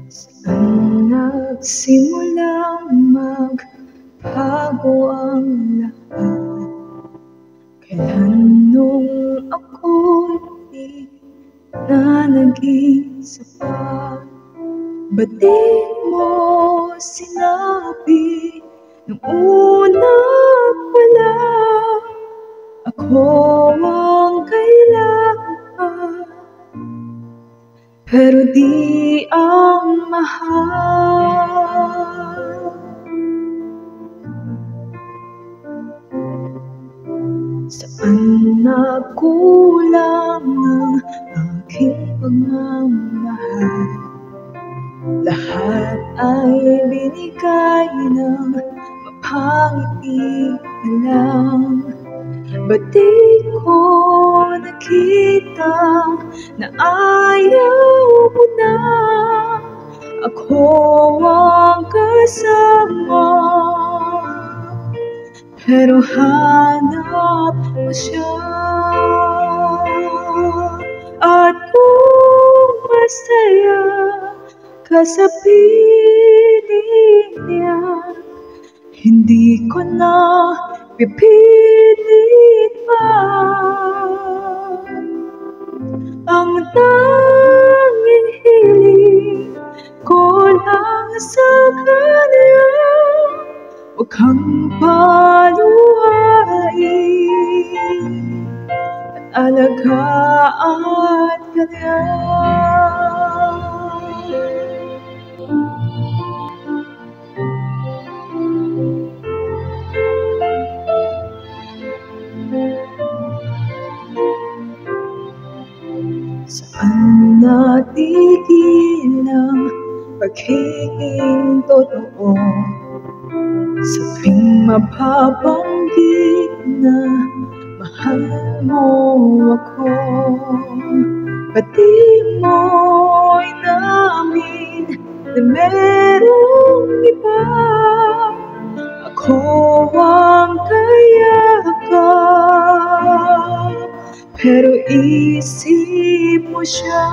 Saan nagsimulang magbago ang lahat? Kailan nung ako'y na naging sapat? Ba't di mo sinabi nung una pa lang ako ang kailangan? Pero di ang mahal. Saan nagkulang ang aking pagmamahal? Lahat ay binigay ng mapangiti na lang. Ba't di ko nakita na ayaw mo na ako ang kasama? Pero hanap mo siya, at kung masaya ka sa piling niya, hindi ko na pipilit pa. Ang tanging hiling ko lang sa kanya, huwag kang paluhain at alagaan ka niya. Saan natigil ang pagiging totoo? Sa tuwing mababanggit na mahal mo ako, ba't di mo inamin na merong iba? Ako ang kayakap, pero isip mo siya.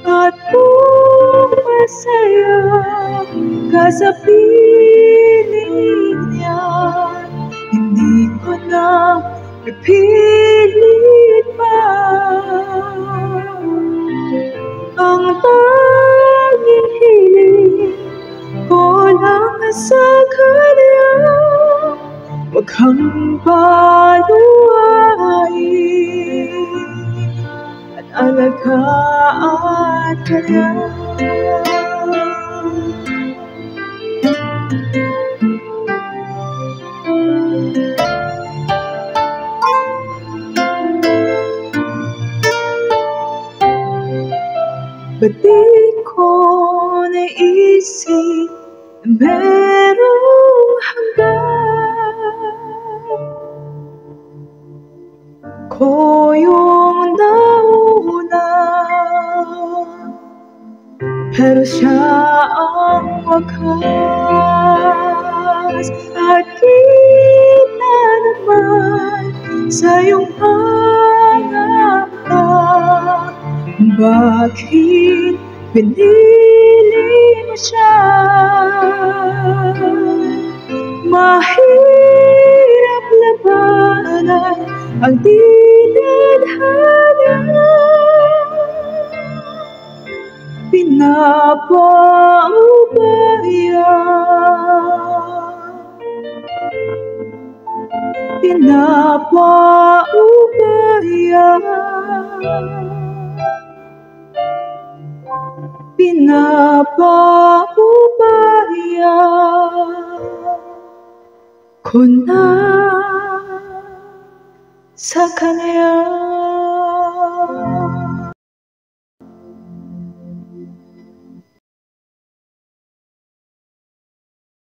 At kung masaya ka sa piling niya, hindi ko na pipilit pa. Ang tanging hiling ko lang sa kanya, huwag kang paluhain at alagaan ka niya. Ba't di ko naisip na merong hanggan? Ko yung nauna, pero siya ang wakas. At kita naman sa iyong pangamba, bakit pinili mo siya? Mahirap labanan ang di tadhana, pinapaubaya ko na sa kanya.